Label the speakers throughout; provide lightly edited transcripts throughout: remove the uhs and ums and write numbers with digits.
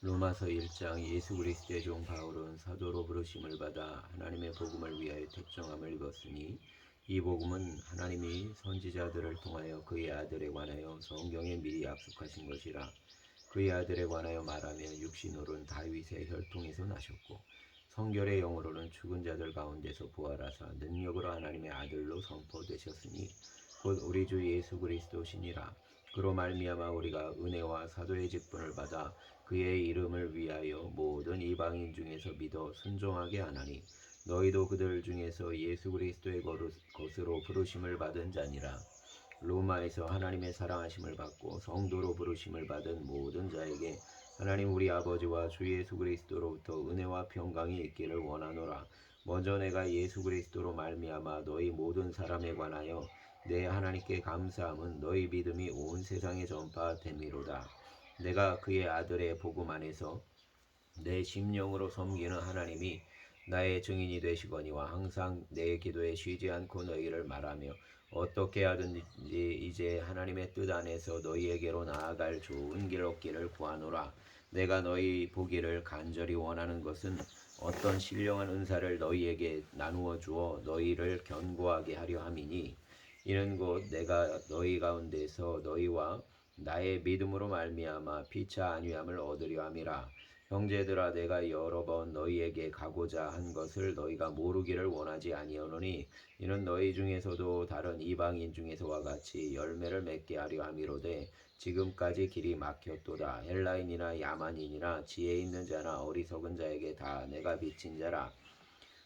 Speaker 1: 로마서 1장. 예수 그리스도의 종 바울은 사도로 부르심을 받아 하나님의 복음을 위하여 택정함을 입었으니 이 복음은 하나님이 선지자들을 통하여 그의 아들에 관하여 성경에 미리 약속하신 것이라. 그의 아들에 관하여 말하며 육신으로는 다윗의 혈통에서 나셨고 성결의 영으로는 죽은 자들 가운데서 부활하사 능력으로 하나님의 아들로 선포되셨으니 곧 우리 주 예수 그리스도시니라. 그로 말미암아 우리가 은혜와 사도의 직분을 받아 그의 이름을 위하여 모든 이방인 중에서 믿어 순종하게 하나니 너희도 그들 중에서 예수 그리스도의 것으로 부르심을 받은 자니라. 로마에서 하나님의 사랑하심을 받고 성도로 부르심을 받은 모든 자에게 하나님 우리 아버지와 주 예수 그리스도로부터 은혜와 평강이 있기를 원하노라. 먼저 내가 예수 그리스도로 말미암아 너희 모든 사람에 관하여 내 하나님께 감사함은 너희 믿음이 온 세상에 전파됨이로다. 내가 그의 아들의 복음 안에서 내 심령으로 섬기는 하나님이 나의 증인이 되시거니와 항상 내 기도에 쉬지 않고 너희를 말하며 어떻게 하든지 이제 하나님의 뜻 안에서 너희에게로 나아갈 좋은 길 얻기를 구하노라. 내가 너희 보기를 간절히 원하는 것은 어떤 신령한 은사를 너희에게 나누어 주어 너희를 견고하게 하려 함이니 이는 곧 내가 너희 가운데서 너희와 나의 믿음으로 말미암아 피차 안위함을 얻으려 함이라. 형제들아, 내가 여러 번 너희에게 가고자 한 것을 너희가 모르기를 원하지 아니하노니 이는 너희 중에서도 다른 이방인 중에서와 같이 열매를 맺게 하려 함이로되 지금까지 길이 막혔도다. 헬라인이나 야만인이나 지혜 있는 자나 어리석은 자에게 다 내가 빚진 자라.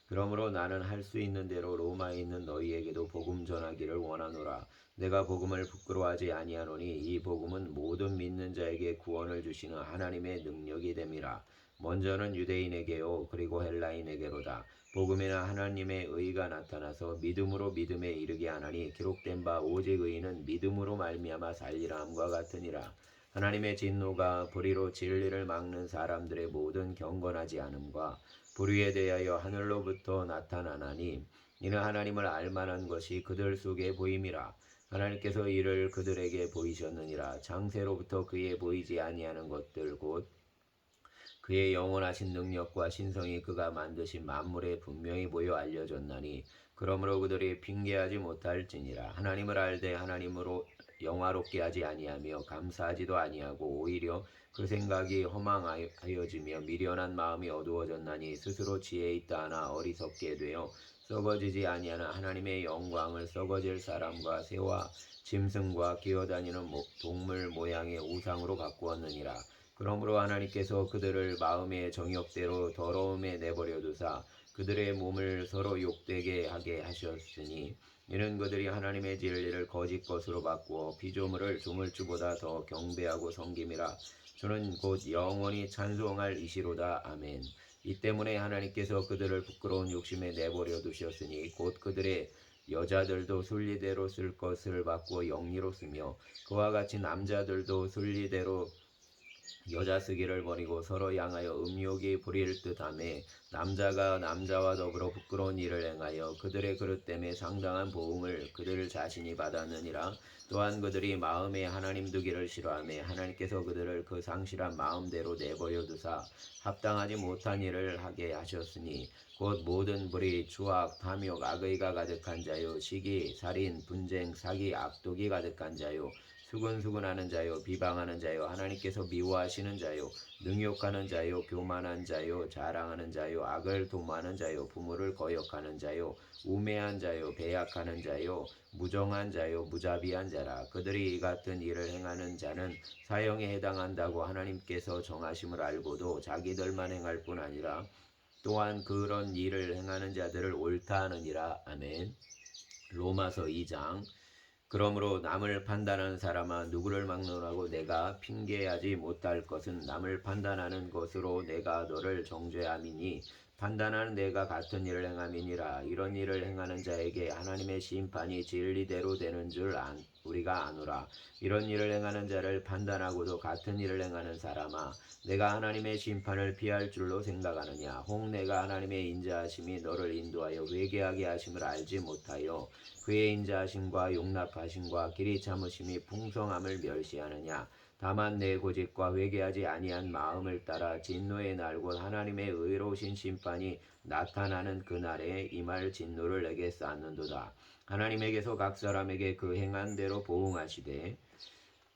Speaker 1: 그러므로 나는 할 수 있는 대로 로마에 있는 너희에게도 복음 전하기를 원하노라. 내가 복음을 부끄러워하지 아니하노니 이 복음은 모든 믿는 자에게 구원을 주시는 하나님의 능력이 됨이라. 먼저는 유대인에게요 그리고 헬라인에게로다. 복음에는 하나님의 의가 나타나서 믿음으로 믿음에 이르게 하나니 기록된 바 오직 의인은 믿음으로 말미암아 살리라 함과 같으니라. 하나님의 진노가 불의로 진리를 막는 사람들의 모든 경건하지 않음과 불의에 대하여 하늘로부터 나타나나니 이는 하나님을 알만한 것이 그들 속에 보임이라. 하나님께서 이를 그들에게 보이셨느니라. 창세로부터 그에 보이지 아니하는 것들 곧 그의 영원하신 능력과 신성이 그가 만드신 만물에 분명히 보여 알려졌나니 그러므로 그들이 핑계하지 못할지니라. 하나님을 알되 하나님으로 영화롭게 하지 아니하며 감사하지도 아니하고 오히려 그 생각이 허망하여지며 미련한 마음이 어두워졌나니 스스로 지혜 있다 하나 어리석게 되어 썩어지지 아니하는 하나님의 영광을 썩어질 사람과 새와 짐승과 기어다니는 동물 모양의 우상으로 바꾸었느니라. 그러므로 하나님께서 그들을 마음의 정욕대로 더러움에 내버려 두사 그들의 몸을 서로 욕되게 하게 하셨으니 이는 그들이 하나님의 진리를 거짓 것으로 바꾸어 피조물을 조물주보다 더 경배하고 섬김이라. 주는 곧 영원히 찬송할 이시로다. 아멘. 이 때문에 하나님께서 그들을 부끄러운 욕심에 내버려 두셨으니 곧 그들의 여자들도 순리대로 쓸 것을 바꾸어 영리로 쓰며 그와 같이 남자들도 순리대로 여자 쓰기를 버리고 서로 향하여 음욕이 부릴 듯하매 남자가 남자와 더불어 부끄러운 일을 행하여 그들의 그릇 때문에 상당한 보응을 그들 자신이 받았느니라. 또한 그들이 마음에 하나님 두기를 싫어하며 하나님께서 그들을 그 상실한 마음대로 내버려 두사 합당하지 못한 일을 하게 하셨으니 곧 모든 불의, 추악, 탐욕, 악의가 가득한 자요 시기, 살인, 분쟁, 사기, 악독이 가득한 자요 수근수근하는 자요 비방하는 자요 하나님께서 미워하시는 자요 능욕하는 자요 교만한 자요 자랑하는 자요 악을 도모하는 자요 부모를 거역하는 자요 우매한 자요 배약하는 자요 무정한 자요 무자비한 자라. 그들이 이 같은 일을 행하는 자는 사형에 해당한다고 하나님께서 정하심을 알고도 자기들만 행할 뿐 아니라 또한 그런 일을 행하는 자들을 옳다 하느니라. 아멘. 로마서 2장. 그러므로 남을 판단하는 사람아 누구를 막론하고 내가 핑계하지 못할 것은 남을 판단하는 것으로 내가 너를 정죄함이니 판단하는 내가 같은 일을 행함이니라. 이런 일을 행하는 자에게 하나님의 심판이 진리대로 되는 줄 우리가 아노라. 이런 일을 행하는 자를 판단하고도 같은 일을 행하는 사람아 내가 하나님의 심판을 피할 줄로 생각하느냐. 혹 내가 하나님의 인자하심이 너를 인도하여 회개하게 하심을 알지 못하여 그의 인자하심과 용납하심과 길이 참으심이 풍성함을 멸시하느냐. 다만 내 고집과 회개하지 아니한 마음을 따라 진노의 날 곧 하나님의 의로우신 심판이 나타나는 그날에 임할 진노를 내게 쌓는도다. 하나님에게서 각 사람에게 그 행한 대로 보응하시되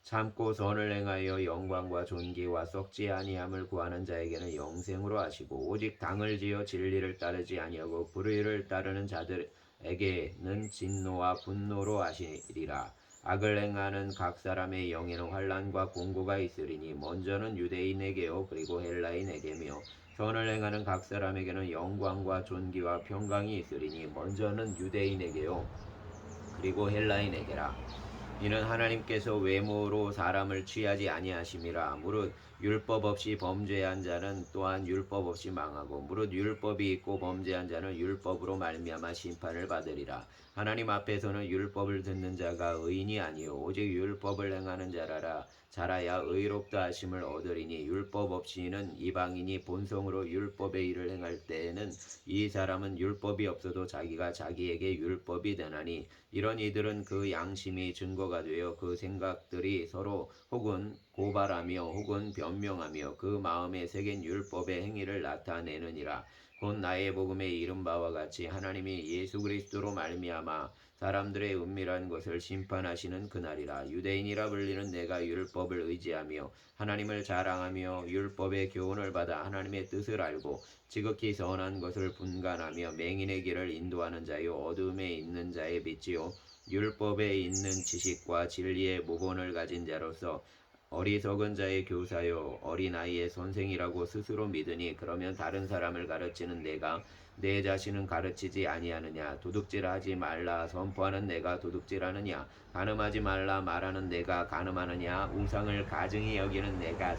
Speaker 1: 참고 선을 행하여 영광과 존귀와 썩지 아니함을 구하는 자에게는 영생으로 하시고 오직 당을 지어 진리를 따르지 아니하고 불의를 따르는 자들에게는 진노와 분노로 하시리라. 악을 행하는 각 사람의 영에는 환난과 공고가 있으리니 먼저는 유대인에게요 그리고 헬라인에게며 선을 행하는 각 사람에게는 영광과 존귀와 평강이 있으리니 먼저는 유대인에게요 그리고 헬라인에게라. 이는 하나님께서 외모로 사람을 취하지 아니하심이라. 무릇 율법 없이 범죄한 자는 또한 율법 없이 망하고 무릇 율법이 있고 범죄한 자는 율법으로 말미암아 심판을 받으리라. 하나님 앞에서는 율법을 듣는 자가 의인이 아니요 오직 율법을 행하는 자라야 의롭다 하심을 얻으리니 율법 없이는 이방인이 본성으로 율법의 일을 행할 때에는 이 사람은 율법이 없어도 자기가 자기에게 율법이 되나니 이런 이들은 그 양심이 증거가 되어 그 생각들이 서로 혹은 고발하며 혹은 변명하며 그 마음에 새긴 율법의 행위를 나타내느니라. 곧 나의 복음에 이른 바와 같이 하나님이 예수 그리스도로 말미암아 사람들의 은밀한 것을 심판하시는 그날이라. 유대인이라 불리는 내가 율법을 의지하며 하나님을 자랑하며 율법의 교훈을 받아 하나님의 뜻을 알고 지극히 선한 것을 분간하며 맹인의 길을 인도하는 자요 어둠에 있는 자의 빛이요 율법에 있는 지식과 진리의 모본을 가진 자로서 어리석은 자의 교사요 어린아이의 선생이라고 스스로 믿으니 그러면 다른 사람을 가르치는 내가 내 자신은 가르치지 아니하느냐. 도둑질하지 말라 선포하는 내가 도둑질하느냐. 간음하지 말라 말하는 내가 간음하느냐. 우상을 가증히 여기는 내가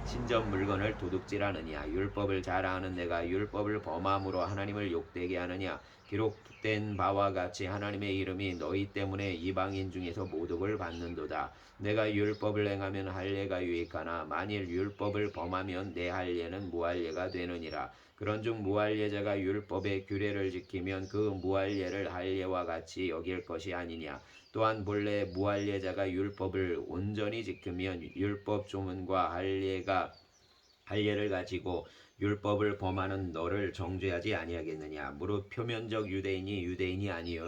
Speaker 1: 신전 물건을 도둑질하느냐. 율법을 자랑하는 내가 율법을 범함으로 하나님을 욕되게 하느냐. 기록된 바와 같이 하나님의 이름이 너희 때문에 이방인 중에서 모독을 받는도다. 내가 율법을 행하면 할례가 유익하나 만일 율법을 범하면 내 할례는 무할례가 되느니라. 그런즉 무할례자가 율법의 규례를 지키면 그 무할례를 할례와 같이 여길 것이 아니냐. 또한 본래 무할례자가 율법을 온전히 지키면 율법 조문과 할례를 가지고 율법을 범하는 너를 정죄하지 아니하겠느냐. 무릇 표면적 유대인이 유대인이 아니요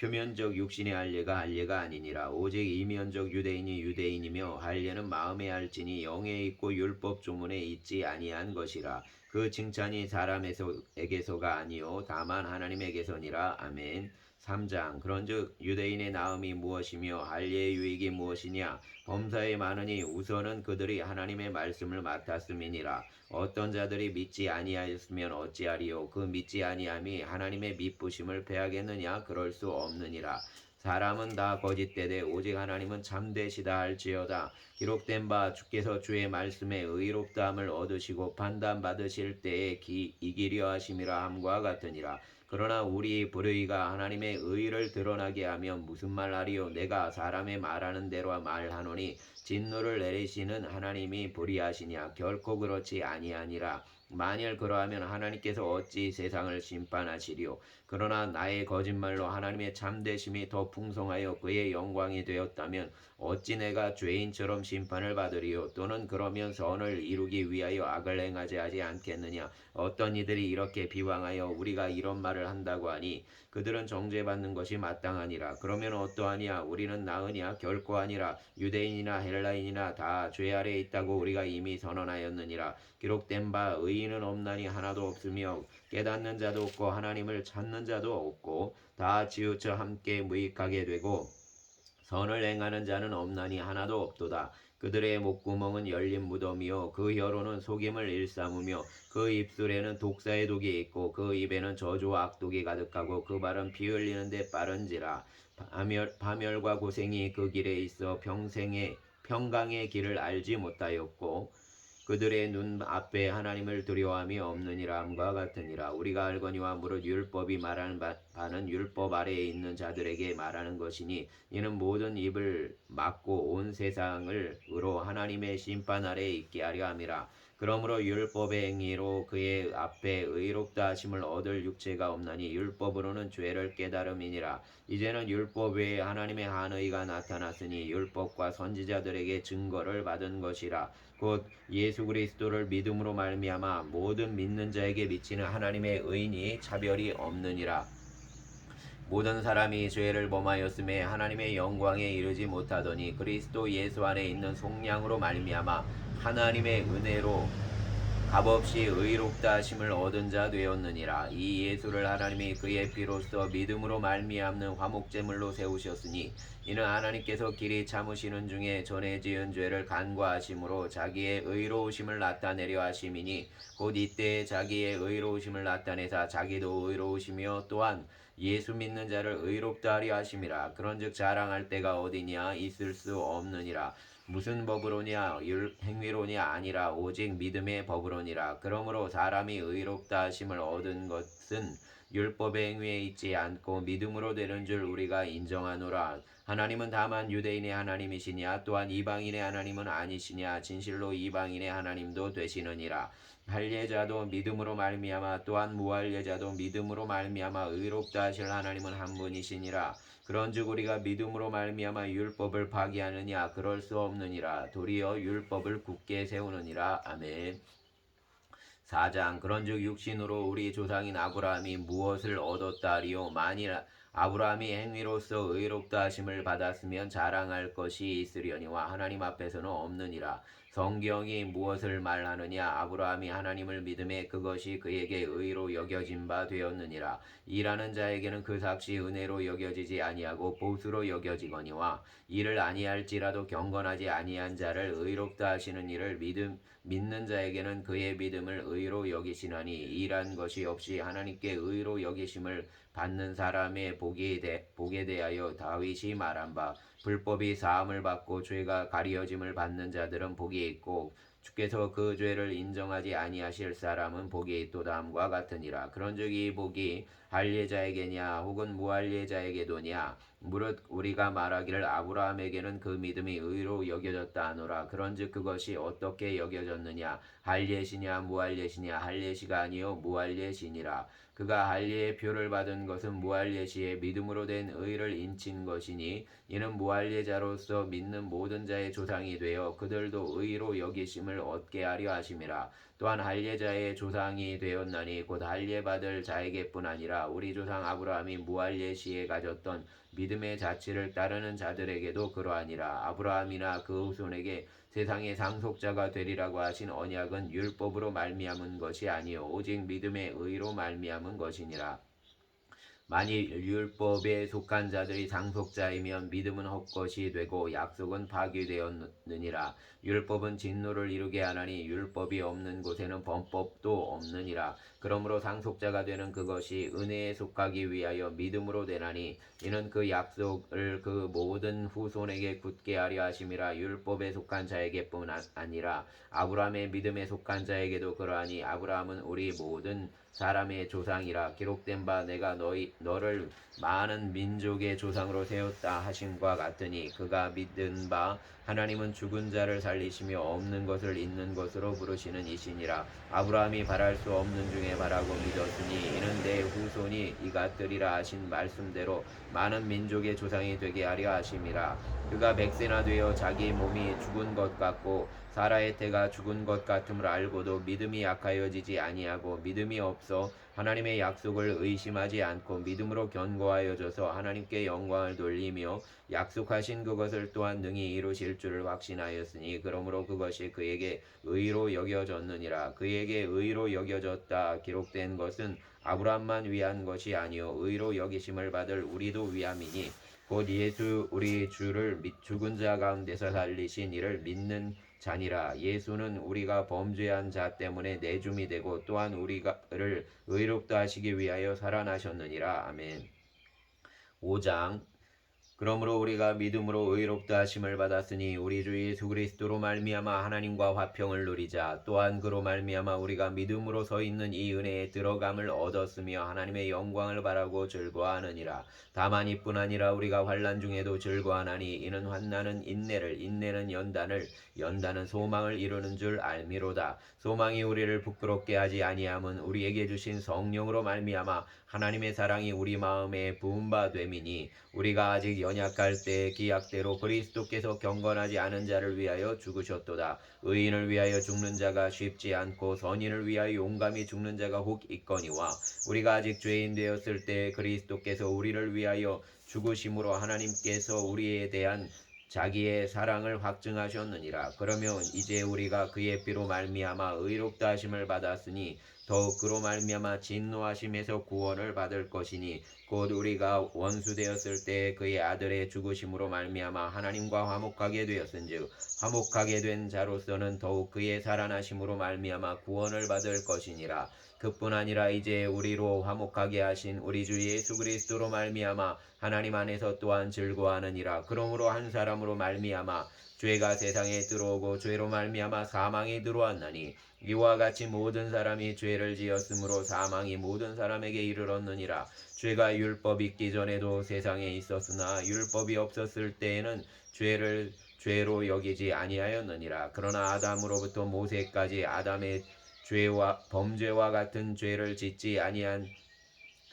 Speaker 1: 표면적 육신의 할례가 아니니라. 오직 이면적 유대인이 유대인이며 할례는 마음에 할지니 영에 있고 율법 조문에 있지 아니한 것이라. 그 칭찬이 사람에게서가 아니요 다만 하나님에게서니라. 아멘. 3장 그런즉 유대인의 나음이 무엇이며 할례의 유익이 무엇이냐. 범사에 많으니 우선은 그들이 하나님의 말씀을 맡았음이니라. 어떤 자들이 믿지 아니하였으면 어찌하리요. 그 믿지 아니함이 하나님의 미쁘심을 패하겠느냐. 그럴 수 없느니라. 사람은 다 거짓되되 오직 하나님은 참되시다 할지어다. 기록된 바 주께서 주의 말씀에 의롭다함을 얻으시고 판단받으실 때에 이기려 하심이라 함과 같으니라. 그러나 우리 불의가 하나님의 의를 드러나게 하면 무슨 말하리요. 내가 사람의 말하는 대로 말하노니 진노를 내리시는 하나님이 불의하시냐. 결코 그렇지 아니하니라. 만일 그러하면 하나님께서 어찌 세상을 심판하시리요. 그러나 나의 거짓말로 하나님의 참되심이 더 풍성하여 그의 영광이 되었다면 어찌 내가 죄인처럼 심판을 받으리요. 또는 그러면 선을 이루기 위하여 악을 행하지 하지 않겠느냐. 어떤 이들이 이렇게 비방하여 우리가 이런 말을 한다고 하니 그들은 정죄받는 것이 마땅하니라. 그러면 어떠하냐. 우리는 나으냐. 결코 아니라. 유대인이나 헬라인이나 다 죄 아래 있다고 우리가 이미 선언하였느니라. 기록된 바 의인은 없나니 하나도 없으며 깨닫는 자도 없고 하나님을 찾는 자도 없고 다 치우쳐 함께 무익하게 되고 선을 행하는 자는 없나니 하나도 없도다. 그들의 목구멍은 열린 무덤이요 그 혀로는 속임을 일삼으며 그 입술에는 독사의 독이 있고 그 입에는 저주와 악독이 가득하고 그 발은 피 흘리는데 빠른지라. 파멸과 고생이 그 길에 있어 평강의 길을 알지 못하였고 그들의 눈 앞에 하나님을 두려워함이 없느니라 함과 같으니라. 우리가 알거니와 무릇 율법이 말하는 바는 율법 아래에 있는 자들에게 말하는 것이니 이는 모든 입을 막고 온 세상을 으로 하나님의 심판 아래에 있게 하려 함이라. 그러므로 율법의 행위로 그의 앞에 의롭다 하심을 얻을 육체가 없나니 율법으로는 죄를 깨달음이니라. 이제는 율법 외에 하나님의 한의가 나타났으니 율법과 선지자들에게 증거를 받은 것이라. 곧 예수 그리스도를 믿음으로 말미암아 모든 믿는 자에게 미치는 하나님의 의인이 차별이 없느니라. 모든 사람이 죄를 범하였음에 하나님의 영광에 이르지 못하더니 그리스도 예수 안에 있는 속량으로 말미암아 하나님의 은혜로 값없이 의롭다 하심을 얻은 자 되었느니라. 이 예수를 하나님이 그의 피로써 믿음으로 말미암는 화목제물로 세우셨으니 이는 하나님께서 길이 참으시는 중에 전에 지은 죄를 간과하심으로 자기의 의로우심을 나타내려 하심이니 곧 이때에 자기의 의로우심을 나타내사 자기도 의로우시며 또한 예수 믿는 자를 의롭다 하려 하심이라. 그런즉 자랑할 때가 어디냐 있을 수 없느니라. 무슨 법으로냐 행위로냐 아니라 오직 믿음의 법으로니라. 그러므로 사람이 의롭다 하심을 얻은 것은 율법의 행위에 있지 않고 믿음으로 되는 줄 우리가 인정하노라. 하나님은 다만 유대인의 하나님이시냐 또한 이방인의 하나님은 아니시냐. 진실로 이방인의 하나님도 되시느니라. 할례자도 믿음으로 말미암아 또한 무할례자도 믿음으로 말미암아 의롭다 하실 하나님은 한 분이시니라. 그런즉 우리가 믿음으로 말미암아 율법을 파기하느냐 그럴 수 없느니라. 도리어 율법을 굳게 세우느니라. 아멘. 4장. 그런즉 육신으로 우리 조상인 아브라함이 무엇을 얻었다 하리요. 만일 아브라함이 행위로서 의롭다 하심을 받았으면 자랑할 것이 있으려니와 하나님 앞에서는 없느니라. 성경이 무엇을 말하느냐. 아브라함이 하나님을 믿음에 그것이 그에게 의로 여겨진 바 되었느니라. 일하는 자에게는 그 삭시 은혜로 여겨지지 아니하고 보수로 여겨지거니와 이를 아니할지라도 경건하지 아니한 자를 의롭다 하시는 이를 믿는 자에게는 그의 믿음을 의로 여기시나니 일한 것이 없이 하나님께 의로 여기심을 받는 사람의 복에 대하여 다윗이 말한 바 불법이 사함을 받고 죄가 가리어짐을 받는 자들은 복이 있고 주께서 그 죄를 인정하지 아니하실 사람은 복이 있도다 함과 같으니라. 그런즉 이 복이 할례자에게냐 혹은 무할례자에게도냐 무릇 우리가 말하기를 아브라함에게는 그 믿음이 의로 여겨졌다 하노라. 그런즉 그것이 어떻게 여겨졌느냐. 할례시냐 무할례시냐. 할례시가 아니요 무할례시니라. 그가 할례의 표를 받은 것은 무할례시에 믿음으로 된 의를 인친 것이니 이는 무할례자로서 믿는 모든 자의 조상이 되어 그들도 의로 여기심을 얻게 하려 하심이라. 또한 할례자의 조상이 되었나니 곧 할례받을 자에게뿐 아니라 우리 조상 아브라함이 무할례시에 가졌던 믿음의 자취를 따르는 자들에게도 그러하니라. 아브라함이나 그 후손에게 세상의 상속자가 되리라고 하신 언약은 율법으로 말미암은 것이 아니요 오직 믿음의 의로 말미암은 것이니라. 만일 율법에 속한 자들이 상속자이면 믿음은 헛것이 되고 약속은 파기되었느니라. 율법은 진노를 이루게 하나니 율법이 없는 곳에는 범법도 없느니라. 그러므로 상속자가 되는 그것이 은혜에 속하기 위하여 믿음으로 되나니 이는 그 약속을 그 모든 후손에게 굳게 하려 하심이라. 율법에 속한 자에게뿐 아니라 아브라함의 믿음에 속한 자에게도 그러하니 아브라함은 우리 모든 사람의 조상이라. 기록된 바 내가 너를 많은 민족의 조상으로 세웠다 하심과 같으니 그가 믿은 바 하나님은 죽은 자를 살리시며 없는 것을 있는 것으로 부르시는 이시니라. 아브라함이 바랄 수 없는 중에 바라고 믿었으니 이는 내 후손이 이같으리라 하신 말씀대로 많은 민족의 조상이 되게 하려 하심이라. 그가 100세나 되어 자기 몸이 죽은 것 같고 사라의 태가 죽은 것 같음을 알고도 믿음이 약하여지지 아니하고 믿음이 없어 하나님의 약속을 의심하지 않고 믿음으로 견고하여져서 하나님께 영광을 돌리며 약속하신 그것을 또한 능히 이루실 줄을 확신하였으니 그러므로 그것이 그에게 의로 여겨졌느니라. 그에게 의로 여겨졌다 기록된 것은 아브라함만 위한 것이 아니요 의로 여기심을 받을 우리도 위함이니 곧 예수 우리 주를 죽은 자 가운데서 살리신 이를 믿는 자니라. 예수는 우리가 범죄한 자 때문에 내줌이 되고 또한 우리를 의롭다 하시기 위하여 살아나셨느니라. 아멘. 5장. 그러므로 우리가 믿음으로 의롭다 하심을 받았으니 우리 주 예수 그리스도로 말미암아 하나님과 화평을 누리자. 또한 그로 말미암아 우리가 믿음으로 서 있는 이 은혜에 들어감을 얻었으며 하나님의 영광을 바라고 즐거워하느니라. 다만 이뿐 아니라 우리가 환난 중에도 즐거워하나니 이는 환난은 인내를, 인내는 연단을, 연단은 소망을 이루는 줄 알미로다. 소망이 우리를 부끄럽게 하지 아니함은 우리에게 주신 성령으로 말미암아 하나님의 사랑이 우리 마음에 부은 바 됨이니 우리가 아직 연약할 때 기약대로 그리스도께서 경건하지 않은 자를 위하여 죽으셨도다. 의인을 위하여 죽는 자가 쉽지 않고 선인을 위하여 용감히 죽는 자가 혹 있거니와 우리가 아직 죄인 되었을 때 그리스도께서 우리를 위하여 죽으심으로 하나님께서 우리에 대한 자기의 사랑을 확증하셨느니라. 그러면 이제 우리가 그의 피로 말미암아 의롭다 하심을 받았으니 더욱 그로 말미암아 진노하심에서 구원을 받을 것이니 곧 우리가 원수 되었을 때 그의 아들의 죽으심으로 말미암아 하나님과 화목하게 되었은즉 화목하게 된 자로서는 더욱 그의 살아나심으로 말미암아 구원을 받을 것이니라. 그뿐 아니라 이제 우리로 화목하게 하신 우리 주 예수 그리스도로 말미암아 하나님 안에서 또한 즐거워하느니라. 그러므로 한 사람으로 말미암아 죄가 세상에 들어오고 죄로 말미암아 사망이 들어왔나니 이와 같이 모든 사람이 죄를 지었으므로 사망이 모든 사람에게 이르렀느니라. 죄가 율법 있기 전에도 세상에 있었으나 율법이 없었을 때에는 죄를 죄로 여기지 아니하였느니라. 그러나 아담으로부터 모세까지 아담의 죄와 범죄와 같은 죄를 짓지 아니한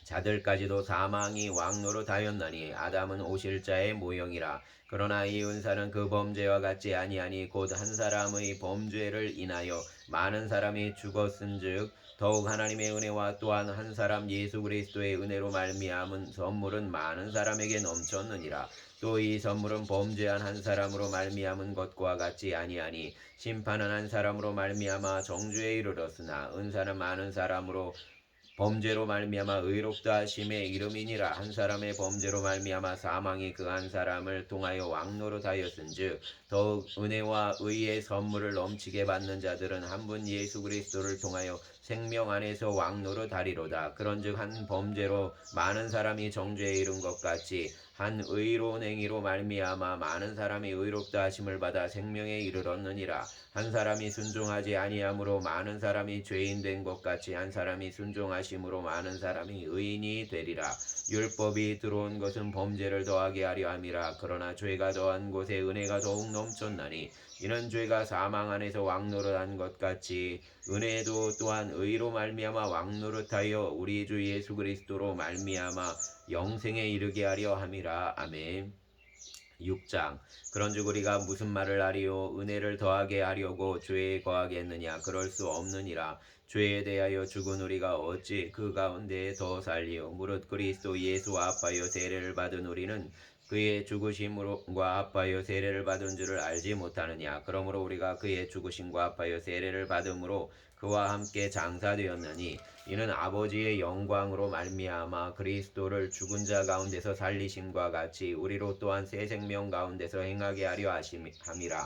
Speaker 1: 자들까지도 사망이 왕노릇하였나니 아담은 오실 자의 모형이라. 그러나 이 은사는 그 범죄와 같지 아니하니 곧 한 사람의 범죄를 인하여 많은 사람이 죽었은즉 더욱 하나님의 은혜와 또한 한 사람 예수 그리스도의 은혜로 말미암은 선물은 많은 사람에게 넘쳤느니라. 또 이 선물은 범죄한 한 사람으로 말미암은 것과 같지 아니하니 심판은 한 사람으로 말미암아 정죄에 이르렀으나 은사는 많은 사람으로 범죄로 말미암아 의롭다 하심의 이름이니라. 한 사람의 범죄로 말미암아 사망이 그 한 사람을 통하여 왕노릇하였은즉 더욱 은혜와 의의 선물을 넘치게 받는 자들은 한 분 예수 그리스도를 통하여 생명 안에서 왕노릇하리로다. 그런즉 한 범죄로 많은 사람이 정죄에 이른 것 같이 한 의로운 행위로 말미암아 많은 사람이 의롭다 하심을 받아 생명에 이르렀느니라. 한 사람이 순종하지 아니함으로 많은 사람이 죄인 된 것 같이 한 사람이 순종하심으로 많은 사람이 의인이 되리라. 율법이 들어온 것은 범죄를 더하게 하려 함이라. 그러나 죄가 더한 곳에 은혜가 더욱 넘쳤나니 이는 죄가 사망 안에서 왕노릇한 것 같이 은혜도 또한 의로 말미암아 왕노릇하여 우리 주 예수 그리스도로 말미암아 영생에 이르게 하려 함이라. 아멘. 6장. 그런즉 우리가 무슨 말을 하리요? 은혜를 더하게 하려고 죄에 거하겠느냐? 그럴 수 없느니라. 죄에 대하여 죽은 우리가 어찌 그 가운데 더 살리요? 무릇 그리스도 예수와 합하여 세례를 받은 우리는 그의 죽으심과 합하여 세례를 받은 줄을 알지 못하느냐? 그러므로 우리가 그의 죽으심과 합하여 세례를 받음으로 그와 함께 장사되었나니 이는 아버지의 영광으로 말미암아 그리스도를 죽은 자 가운데서 살리심과 같이 우리로 또한 새 생명 가운데서 행하게 하려 함이라.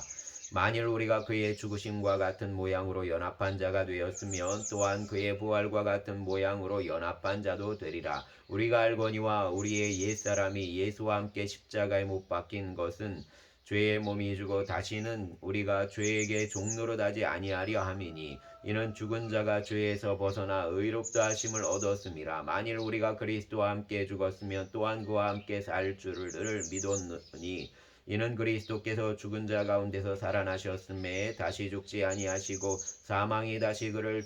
Speaker 1: 만일 우리가 그의 죽으심과 같은 모양으로 연합한 자가 되었으면 또한 그의 부활과 같은 모양으로 연합한 자도 되리라. 우리가 알거니와 우리의 옛사람이 예수와 함께 십자가에 못 박힌 것은 죄의 몸이 죽어 다시는 우리가 죄에게 종노릇하지 아니하려 함이니 이는 죽은 자가 죄에서 벗어나 의롭다 하심을 얻었음이라. 만일 우리가 그리스도와 함께 죽었으면 또한 그와 함께 살 줄을 믿었느니 이는 그리스도께서 죽은 자 가운데서 살아나셨음에 다시 죽지 아니하시고 사망이 다시 그를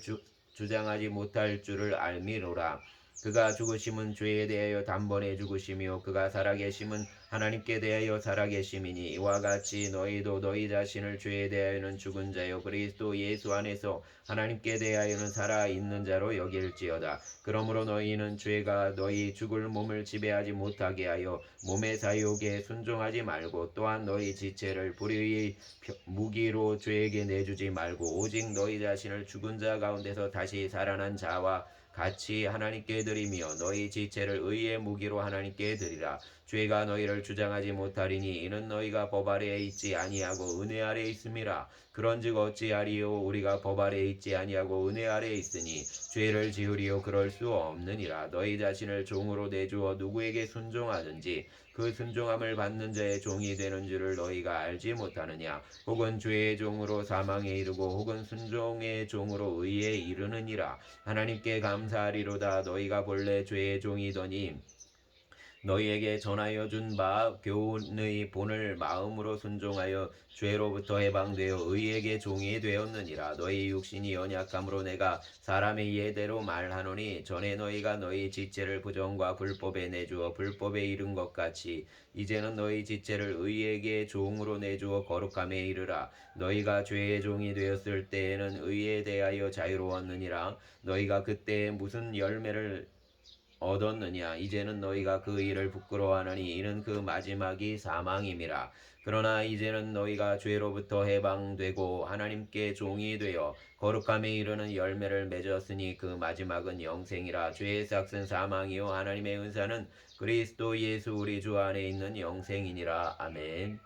Speaker 1: 주장하지 못할 줄을 알미로라. 그가 죽으심은 죄에 대하여 단번에 죽으시며 그가 살아계심은 하나님께 대하여 살아계심이니 이와 같이 너희도 너희 자신을 죄에 대하여는 죽은 자요 그리스도 예수 안에서 하나님께 대하여는 살아있는 자로 여길지어다. 그러므로 너희는 죄가 너희 죽을 몸을 지배하지 못하게 하여 몸의 사욕에 순종하지 말고 또한 너희 지체를 불의의 무기로 죄에게 내주지 말고 오직 너희 자신을 죽은 자 가운데서 다시 살아난 자와 같이 하나님께 드리며 너희 지체를 의의 무기로 하나님께 드리라. 죄가 너희를 주장하지 못하리니 이는 너희가 법 아래에 있지 아니하고 은혜 아래에 있음이라. 그런즉 어찌하리요? 우리가 법 아래에 있지 아니하고 은혜 아래에 있으니 죄를 지으리요? 그럴 수 없느니라. 너희 자신을 종으로 내주어 누구에게 순종하든지 그 순종함을 받는 자의 종이 되는 줄을 너희가 알지 못하느냐? 혹은 죄의 종으로 사망에 이르고 혹은 순종의 종으로 의에 이르느니라. 하나님께 감사하리로다. 너희가 본래 죄의 종이더니 너희에게 전하여 준 바 교훈의 본을 마음으로 순종하여 죄로부터 해방되어 의에게 종이 되었느니라. 너희 육신이 연약함으로 내가 사람의 예대로 말하노니 전에 너희가 너희 지체를 부정과 불법에 내주어 불법에 이른 것 같이 이제는 너희 지체를 의에게 종으로 내주어 거룩함에 이르라. 너희가 죄의 종이 되었을 때에는 의에 대하여 자유로웠느니라. 너희가 그때에 무슨 열매를 얻었느냐? 이제는 너희가 그 일을 부끄러워하느니 이는 그 마지막이 사망임이라. 그러나 이제는 너희가 죄로부터 해방되고 하나님께 종이 되어 거룩함에 이르는 열매를 맺었으니 그 마지막은 영생이라. 죄의 삭은 사망이요 하나님의 은사는 그리스도 예수 우리 주 안에 있는 영생이니라. 아멘.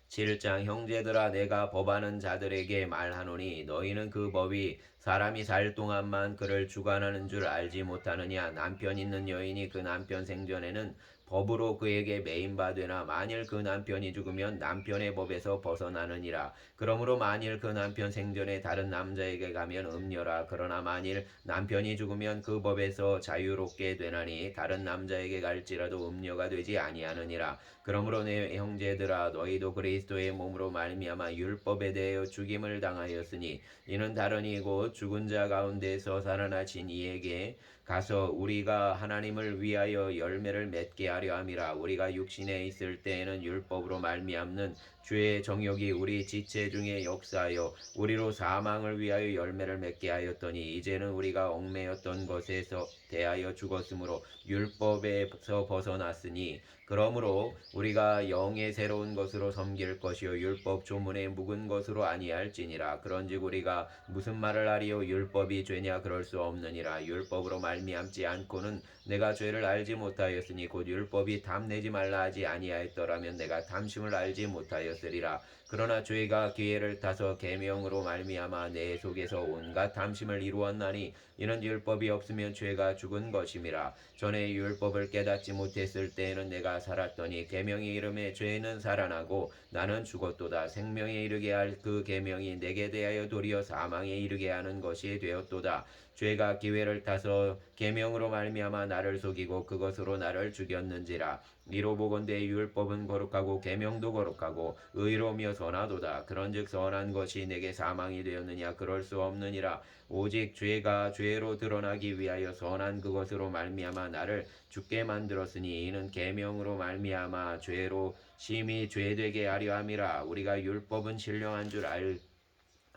Speaker 1: 7장 형제들아 내가 법하는 자들에게 말하노니 너희는 그 법이 사람이 살 동안만 그를 주관하는 줄 알지 못하느냐. 남편 있는 여인이 그 남편 생전에는 법으로 그에게 매인바 되나 만일 그 남편이 죽으면 남편의 법에서 벗어나느니라. 그러므로 만일 그 남편 생전에 다른 남자에게 가면 음녀라. 그러나 만일 남편이 죽으면 그 법에서 자유롭게 되나니 다른 남자에게 갈지라도 음녀가 되지 아니하느니라. 그러므로 내 형제들아 너희도 그리스도의 몸으로 말미암아 율법에 대하여 죽임을 당하였으니 이는 다르니 곧 죽은 자 가운데서 살아나신 이에게 가서 우리가 하나님을 위하여 열매를 맺게 하려 함이라. 우리가 육신에 있을 때에는 율법으로 말미암는 죄의 정욕이 우리 지체 중에 역사하여 우리로 사망을 위하여 열매를 맺게 하였더니 이제는 우리가 얽매였던 것에서 대하여 죽었으므로 율법에서 벗어났으니 그러므로 우리가 영의 새로운 것으로 섬길 것이요 율법 조문에 묵은 것으로 아니할지니라. 그런즉 우리가 무슨 말을 하리요? 율법이 죄냐? 그럴 수 없느니라. 율법으로 말미암지 않고는 내가 죄를 알지 못하였으니 곧 율법이 탐내지 말라 하지 아니하였더라면 내가 탐심을 알지 못하였으리라. 그러나 죄가 기회를 타서 계명으로 말미암아 내 속에서 온갖 탐심을 이루었나니 이는 율법이 없으면 죄가 죽은 것임이라. 전에 율법을 깨닫지 못했을 때에는 내가 살았더니 계명이 이름에 죄는 살아나고 나는 죽었도다. 생명에 이르게 할 그 계명이 내게 대하여 도리어 사망에 이르게 하는 것이 되었도다. 죄가 기회를 타서 계명으로 말미암아 나를 속이고 그것으로 나를 죽였는지라. 이로 보건대 율법은 거룩하고 계명도 거룩하고 의로우며 선하도다. 그런즉 선한 것이 내게 사망이 되었느냐? 그럴 수 없느니라. 오직 죄가 죄로 드러나기 위하여 선한 그것으로 말미암아 나를 죽게 만들었으니 이는 계명으로 말미암아 죄로 심히 죄되게 하려 함이라. 우리가 율법은 신령한 줄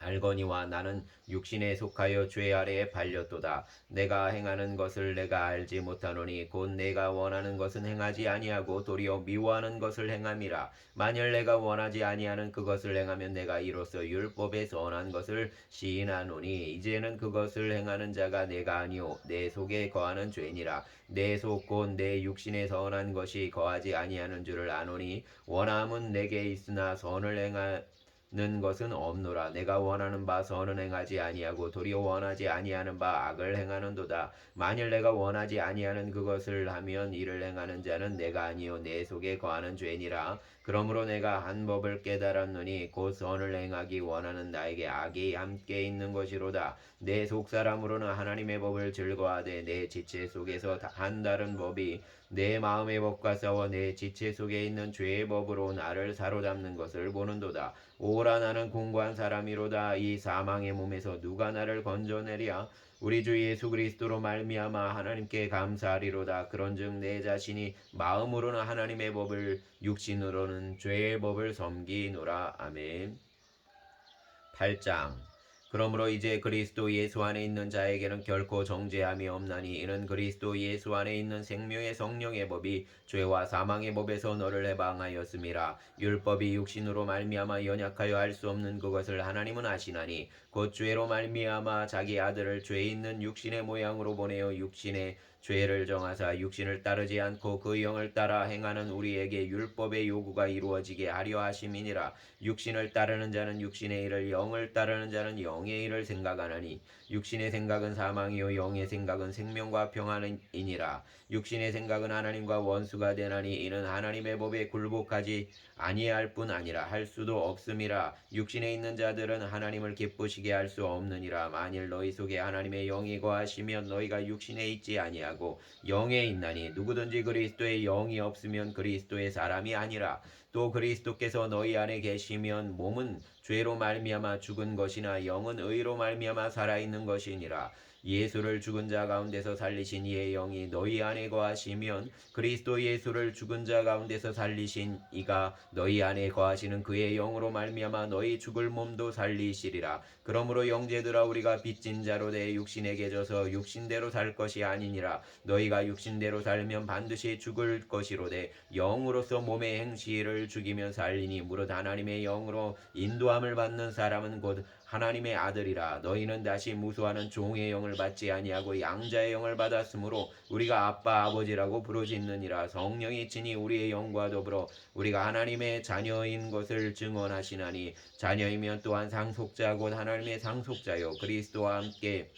Speaker 1: 알거니와 나는 육신에 속하여 죄 아래에 팔렸도다. 내가 행하는 것을 내가 알지 못하노니 곧 내가 원하는 것은 행하지 아니하고 도리어 미워하는 것을 행함이라. 만일 내가 원하지 아니하는 그것을 행하면 내가 이로써 율법에 선한 것을 시인하노니 이제는 그것을 행하는 자가 내가 아니오 내 속에 거하는 죄니라. 내 속 곧 내 육신에 선한 것이 거하지 아니하는 줄을 아노니 원함은 내게 있으나 선을 는 것은 없노라. 내가 원하는 바 선은 행하지 아니하고 도리어 원하지 아니하는 바 악을 행하는도다. 만일 내가 원하지 아니하는 그것을 하면 이를 행하는 자는 내가 아니요 내 속에 거하는 죄니라. 그러므로 내가 한 법을 깨달았노니 곧 선을 행하기 원하는 나에게 악이 함께 있는 것이로다. 내 속사람으로는 하나님의 법을 즐거워하되 내 지체 속에서 한 다른 법이 내 마음의 법과 싸워 내 지체 속에 있는 죄의 법으로 나를 사로잡는 것을 보는도다. 오라 나는 공고한 사람이로다. 이 사망의 몸에서 누가 나를 건져내랴? 우리 주 예수 그리스도로 말미암아 하나님께 감사하리로다. 그런즉 내 자신이 마음으로는 하나님의 법을 육신으로는 죄의 법을 섬기노라. 아멘. 8장 그러므로 이제 그리스도 예수 안에 있는 자에게는 결코 정죄함이 없나니 이는 그리스도 예수 안에 있는 생명의 성령의 법이 죄와 사망의 법에서 너를 해방하였음이라. 율법이 육신으로 말미암아 연약하여 할 수 없는 그것을 하나님은 아시나니 곧 죄로 말미암아 자기 아들을 죄 있는 육신의 모양으로 보내어 육신의 죄를 정하사 육신을 따르지 않고 그 영을 따라 행하는 우리에게 율법의 요구가 이루어지게 하려 하심이니라. 육신을 따르는 자는 육신의 일을, 영을 따르는 자는 영의 일을 생각하나니 육신의 생각은 사망이요 영의 생각은 생명과 평안이니라. 육신의 생각은 하나님과 원수가 되나니 이는 하나님의 법에 굴복하지 아니할 뿐 아니라 할 수도 없음이라. 육신에 있는 자들은 하나님을 기쁘시게 할 수 없느니라. 만일 너희 속에 하나님의 영이 거하시면 너희가 육신에 있지 아니하고 영에 있나니 누구든지 그리스도의 영이 없으면 그리스도의 사람이 아니라. 또 그리스도께서 너희 안에 계시면 몸은 죄로 말미암아 죽은 것이나 영은 의로 말미암아 살아있는 것이니라. 예수를 죽은 자 가운데서 살리신 이의 영이 너희 안에 거하시면 그리스도 예수를 죽은 자 가운데서 살리신 이가 너희 안에 거하시는 그의 영으로 말미암아 너희 죽을 몸도 살리시리라. 그러므로 형제들아 우리가 빚진 자로 내 육신에게 져서 육신대로 살 것이 아니니라. 너희가 육신대로 살면 반드시 죽을 것이로되 영으로서 몸의 행실을 죽이면 살리니 무릇 하나님의 영으로 인도함을 받는 사람은 곧 하나님의 아들이라. 너희는 다시 무수하는 종의 영을 받지 아니하고 양자의 영을 받았으므로 우리가 아빠 아버지라고 부르짖느니라. 성령이 친히 우리의 영과 더불어 우리가 하나님의 자녀인 것을 증언하시나니 자녀이면 또한 상속자 곧 하나님의 상속자요 그리스도와 함께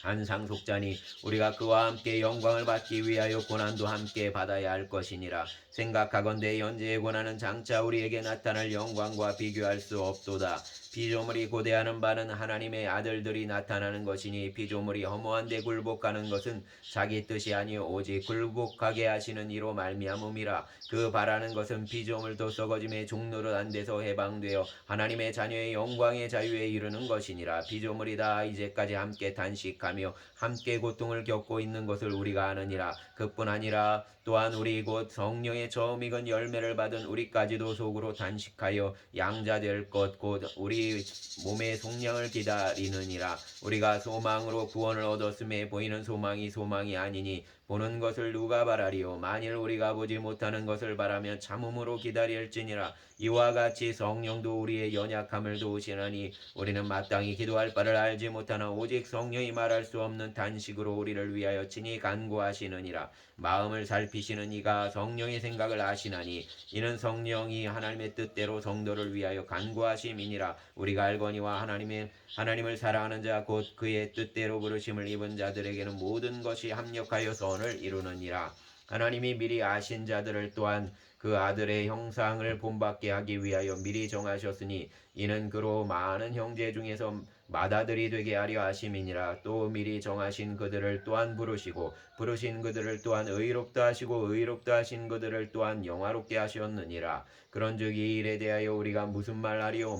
Speaker 1: 한 상속자니 우리가 그와 함께 영광을 받기 위하여 고난도 함께 받아야 할 것이니라. 생각하건대 현재의 고난은 장차 우리에게 나타날 영광과 비교할 수 없도다. 피조물이 고대하는 바는 하나님의 아들들이 나타나는 것이니 피조물이 허무한데 굴복하는 것은 자기 뜻이 아니요 오직 굴복하게 하시는 이로 말미암음이라. 그 바라는 것은 피조물도 썩어짐의 종노릇 안 돼서 해방되어 하나님의 자녀의 영광의 자유에 이르는 것이니라. 피조물이 다 이제까지 함께 단식하며 함께 고통을 겪고 있는 것을 우리가 아느니라. 그뿐 아니라 또한 우리 곧 성령의 처음 익은 열매를 받은 우리까지도 속으로 단식하여 양자될 것 곧 우리 몸의 속량을 기다리느니라. 우리가 소망으로 구원을 얻었음에 보이는 소망이 소망이 아니니 보는 것을 누가 바라리요. 만일 우리가 보지 못하는 것을 바라면 참음으로 기다릴지니라. 이와 같이 성령도 우리의 연약함을 도우시나니 우리는 마땅히 기도할 바를 알지 못하나 오직 성령이 말할 수 없는 단식으로 우리를 위하여 친히 간구하시느니라. 마음을 살피시는 이가 성령의 생각을 아시나니 이는 성령이 하나님의 뜻대로 성도를 위하여 간구하심이니라. 우리가 알거니와 하나님을 사랑하는 자 곧 그의 뜻대로 부르심을 입은 자들에게는 모든 것이 합력하여 선을 이루느니라. 하나님이 미리 아신 자들을 또한 그 아들의 형상을 본받게 하기 위하여 미리 정하셨으니 이는 그로 많은 형제 중에서 맏아들이 되게 하려 하심이니라. 또 미리 정하신 그들을 또한 부르시고 부르신 그들을 또한 의롭다 하시고 의롭다 하신 그들을 또한 영화롭게 하셨느니라. 그런즉 이 일에 대하여 우리가 무슨 말하리요.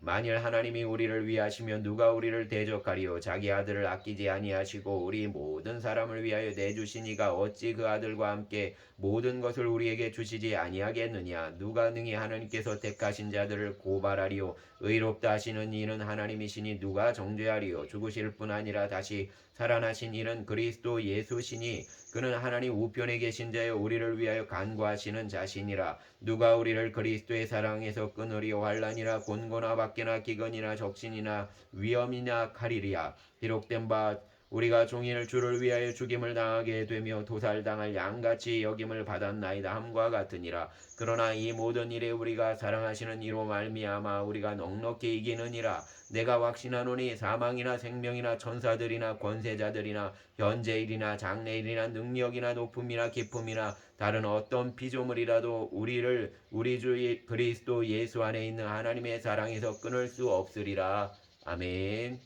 Speaker 1: 만일 하나님이 우리를 위하시면 누가 우리를 대적하리요. 자기 아들을 아끼지 아니하시고 우리 모든 사람을 위하여 내주신 이가 어찌 그 아들과 함께 모든 것을 우리에게 주시지 아니하겠느냐. 누가 능히 하나님께서 택하신 자들을 고발하리요. 의롭다 하시는 이는 하나님이시니 누가 정죄하리요. 죽으실 뿐 아니라 다시 살아나신 이는 그리스도 예수시니 그는 하나님 우편에 계신 자여 우리를 위하여 간구하시는 자시니라. 누가 우리를 그리스도의 사랑에서 끊으리요. 환난이나 곤고나 밖이나 기근이나 적신이나 위험이나 칼이리야. 기록된 바 우리가 종일 주를 위하여 죽임을 당하게 되며 도살당할 양같이 여김을 받았나이다 함과 같으니라. 그러나 이 모든 일에 우리가 사랑하시는 이로 말미암아 우리가 넉넉히 이기느니라. 내가 확신하노니 사망이나 생명이나 천사들이나 권세자들이나 현재일이나 장래일이나 능력이나 높음이나 깊음이나 다른 어떤 피조물이라도 우리를 우리 주 그리스도 예수 안에 있는 하나님의 사랑에서 끊을 수 없으리라. 아멘.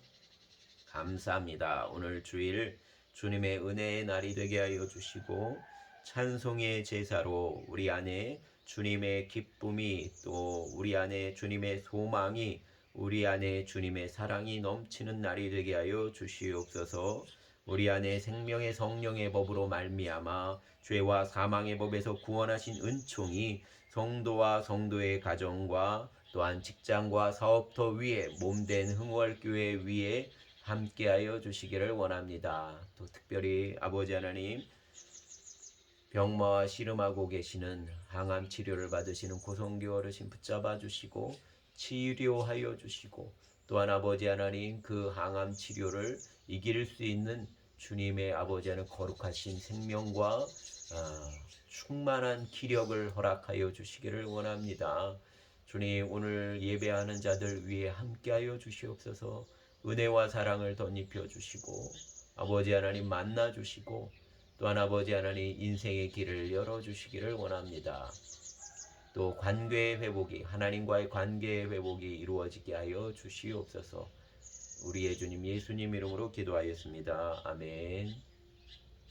Speaker 1: 감사합니다. 오늘 주일 주님의 은혜의 날이 되게 하여 주시고 찬송의 제사로 우리 안에 주님의 기쁨이 또 우리 안에 주님의 소망이 우리 안에 주님의 사랑이 넘치는 날이 되게 하여 주시옵소서. 우리 안에 생명의 성령의 법으로 말미암아 죄와 사망의 법에서 구원하신 은총이 성도와 성도의 가정과 또한 직장과 사업터 위에 몸된 흥월교회 위에 함께하여 주시기를 원합니다. 또 특별히 아버지 하나님 병마와 씨름하고 계시는 항암 치료를 받으시는 고성교 어르신 붙잡아 주시고 치료하여 주시고 또한 아버지 하나님 그 항암 치료를 이길 수 있는 주님의 아버지 하는 거룩하신 생명과 충만한 기력을 허락하여 주시기를 원합니다. 주님, 오늘 예배하는 자들 위해 함께하여 주시옵소서. 은혜와 사랑을 덧입혀 주시고 아버지 하나님 만나 주시고 또한 아버지 하나님 인생의 길을 열어주시기를 원합니다. 또 관계의 회복이, 하나님과의 관계의 회복이 이루어지게 하여 주시옵소서. 우리의 주님 예수님 이름으로 기도하였습니다. 아멘.